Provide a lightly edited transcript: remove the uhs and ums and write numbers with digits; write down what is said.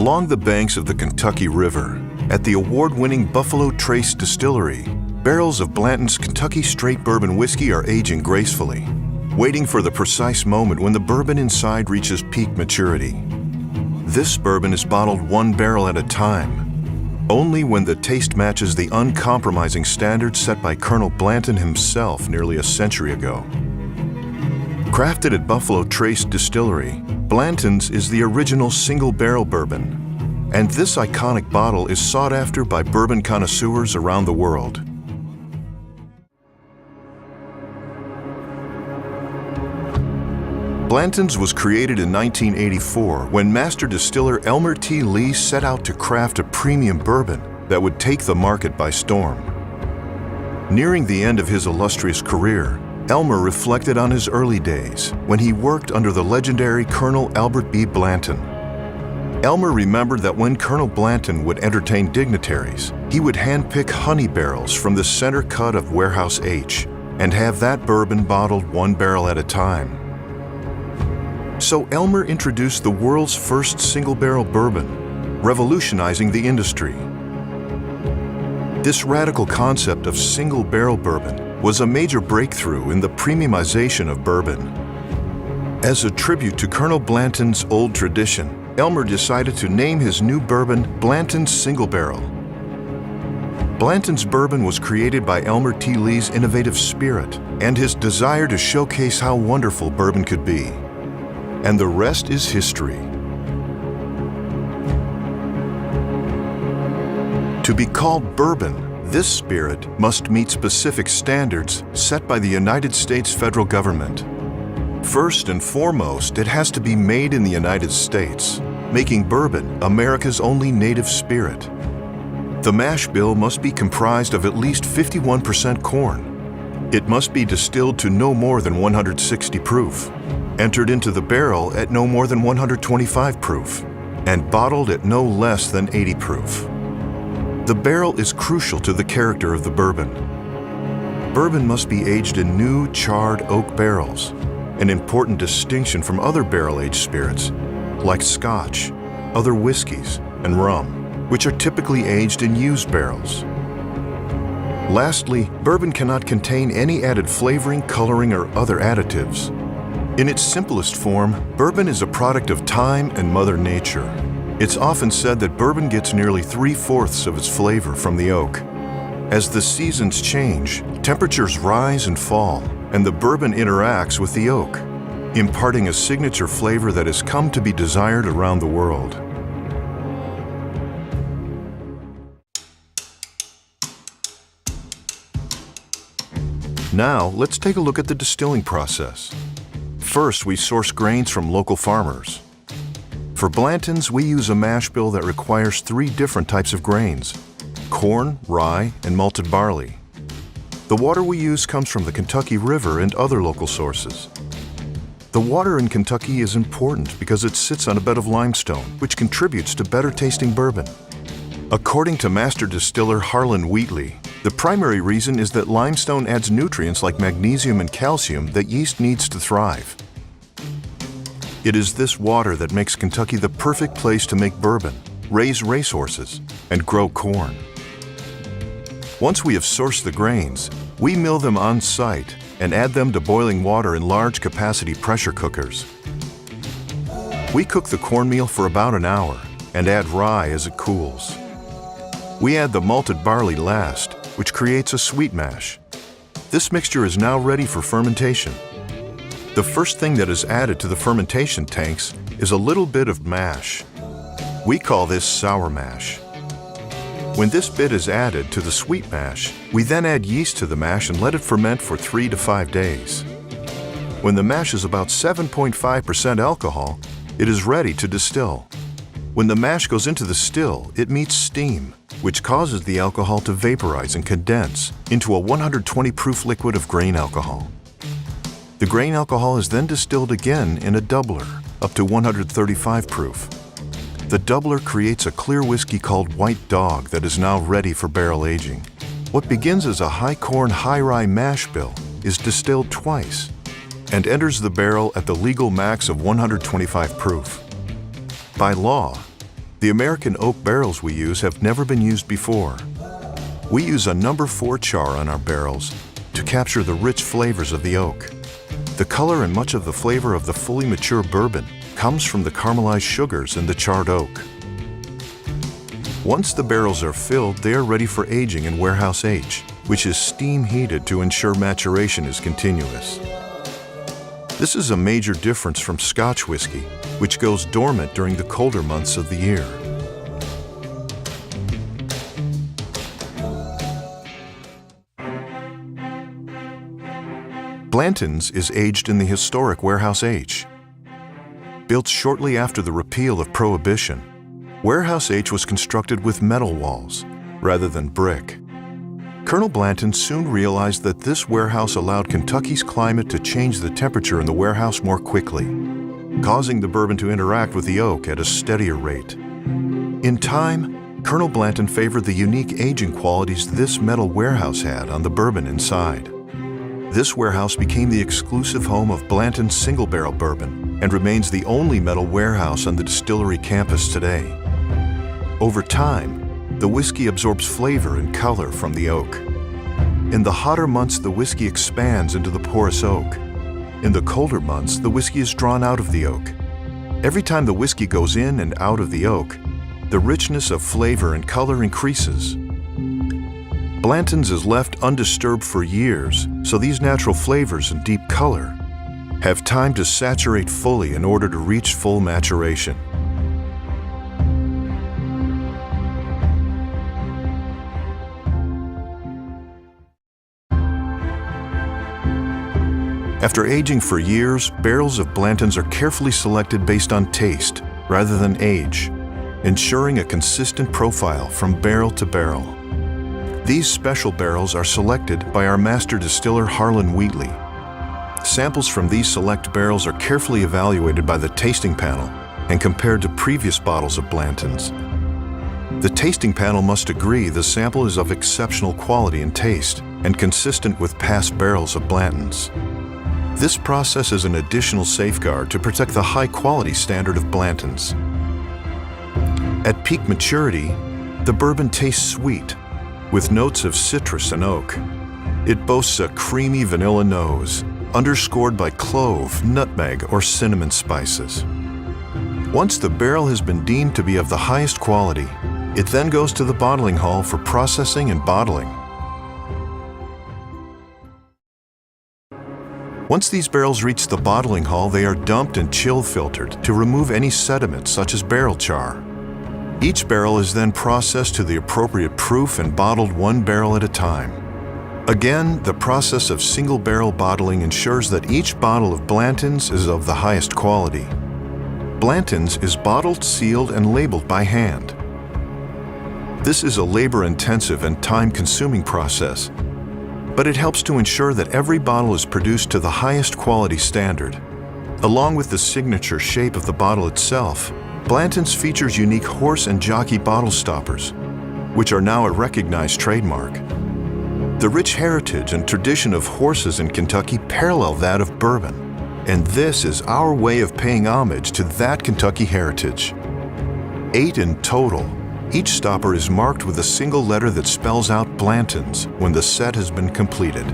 Along the banks of the Kentucky River, at the award-winning Buffalo Trace Distillery, barrels of Blanton's Kentucky Straight Bourbon whiskey are aging gracefully, waiting for the precise moment when the bourbon inside reaches peak maturity. This bourbon is bottled one barrel at a time, only when the taste matches the uncompromising standards set by Colonel Blanton himself nearly a century ago. Crafted at Buffalo Trace Distillery, Blantons is the original single-barrel bourbon, and this iconic bottle is sought after by bourbon connoisseurs around the world. Blantons was created in 1984 when master distiller Elmer T. Lee set out to craft a premium bourbon that would take the market by storm. Nearing the end of his illustrious career, Elmer reflected on his early days when he worked under the legendary Colonel Albert B. Blanton. Elmer remembered that when Colonel Blanton would entertain dignitaries, he would handpick honey barrels from the center cut of Warehouse H and have that bourbon bottled one barrel at a time. So Elmer introduced the world's first single-barrel bourbon, revolutionizing the industry. This radical concept of single-barrel bourbon was a major breakthrough in the premiumization of bourbon. As a tribute to Colonel Blanton's old tradition, Elmer decided to name his new bourbon Blanton's Single Barrel. Blanton's bourbon was created by Elmer T. Lee's innovative spirit and his desire to showcase how wonderful bourbon could be. And the rest is history. To be called bourbon, this spirit must meet specific standards set by the United States federal government. First and foremost, it has to be made in the United States, making bourbon America's only native spirit. The mash bill must be comprised of at least 51% corn. It must be distilled to no more than 160 proof, entered into the barrel at no more than 125 proof, and bottled at no less than 80 proof. The barrel is crucial to the character of the bourbon. Bourbon must be aged in new, charred oak barrels, an important distinction from other barrel-aged spirits, like Scotch, other whiskeys, and rum, which are typically aged in used barrels. Lastly, bourbon cannot contain any added flavoring, coloring, or other additives. In its simplest form, bourbon is a product of time and Mother Nature. It's often said that bourbon gets nearly 3/4 of its flavor from the oak. As the seasons change, temperatures rise and fall, and the bourbon interacts with the oak, imparting a signature flavor that has come to be desired around the world. Now, let's take a look at the distilling process. First, we source grains from local farmers. For Blantons, we use a mash bill that requires 3 different types of grains: corn, rye, and malted barley. The water we use comes from the Kentucky River and other local sources. The water in Kentucky is important because it sits on a bed of limestone, which contributes to better tasting bourbon. According to master distiller Harlan Wheatley, the primary reason is that limestone adds nutrients like magnesium and calcium that yeast needs to thrive. It is this water that makes Kentucky the perfect place to make bourbon, raise racehorses, and grow corn. Once we have sourced the grains, we mill them on site and add them to boiling water in large capacity pressure cookers. We cook the cornmeal for about an hour and add rye as it cools. We add the malted barley last, which creates a sweet mash. This mixture is now ready for fermentation. The first thing that is added to the fermentation tanks is a little bit of mash. We call this sour mash. When this bit is added to the sweet mash, we then add yeast to the mash and let it ferment for 3 to 5 days. When the mash is about 7.5% alcohol, it is ready to distill. When the mash goes into the still, it meets steam, which causes the alcohol to vaporize and condense into a 120 proof liquid of grain alcohol. The grain alcohol is then distilled again in a doubler, up to 135 proof. The doubler creates a clear whiskey called White Dog that is now ready for barrel aging. What begins as a high corn, high rye mash bill is distilled twice and enters the barrel at the legal max of 125 proof. By law, The American oak barrels we use have never been used before. We use a number 4 char on our barrels to capture the rich flavors of the oak. The color and much of the flavor of the fully mature bourbon comes from the caramelized sugars in the charred oak. Once the barrels are filled, they are ready for aging in warehouse H, which is steam heated to ensure maturation is continuous. This is a major difference from Scotch whiskey, which goes dormant during the colder months of the year. Blantons is aged in the historic Warehouse H. Built shortly after the repeal of Prohibition, Warehouse H was constructed with metal walls rather than brick. Colonel Blanton soon realized that this warehouse allowed Kentucky's climate to change the temperature in the warehouse more quickly, causing the bourbon to interact with the oak at a steadier rate. In time, Colonel Blanton favored the unique aging qualities this metal warehouse had on the bourbon inside. This warehouse became the exclusive home of Blanton's single-barrel bourbon and remains the only metal warehouse on the distillery campus today. Over time, the whiskey absorbs flavor and color from the oak. In the hotter months, the whiskey expands into the porous oak. In the colder months, the whiskey is drawn out of the oak. Every time the whiskey goes in and out of the oak, the richness of flavor and color increases. Blantons is left undisturbed for years, so these natural flavors and deep color have time to saturate fully in order to reach full maturation. After aging for years, barrels of Blantons are carefully selected based on taste rather than age, ensuring a consistent profile from barrel to barrel. These special barrels are selected by our master distiller Harlan Wheatley. Samples from these select barrels are carefully evaluated by the tasting panel and compared to previous bottles of Blantons. The tasting panel must agree the sample is of exceptional quality and taste and consistent with past barrels of Blantons. This process is an additional safeguard to protect the high-quality standard of Blantons. At peak maturity, the bourbon tastes sweet, with notes of citrus and oak. It boasts a creamy vanilla nose, underscored by clove, nutmeg, or cinnamon spices. Once the barrel has been deemed to be of the highest quality, it then goes to the bottling hall for processing and bottling. Once these barrels reach the bottling hall, they are dumped and chill filtered to remove any sediment such as barrel char. Each barrel is then processed to the appropriate proof and bottled 1 barrel at a time. Again, the process of single barrel bottling ensures that each bottle of Blantons is of the highest quality. Blantons is bottled, sealed, and labeled by hand. This is a labor-intensive and time-consuming process, but it helps to ensure that every bottle is produced to the highest quality standard. Along with the signature shape of the bottle itself, Blantons features unique horse and jockey bottle stoppers, which are now a recognized trademark. The rich heritage and tradition of horses in Kentucky parallel that of bourbon, and this is our way of paying homage to that Kentucky heritage. 8 in total. Each stopper is marked with a single letter that spells out Blantons when the set has been completed.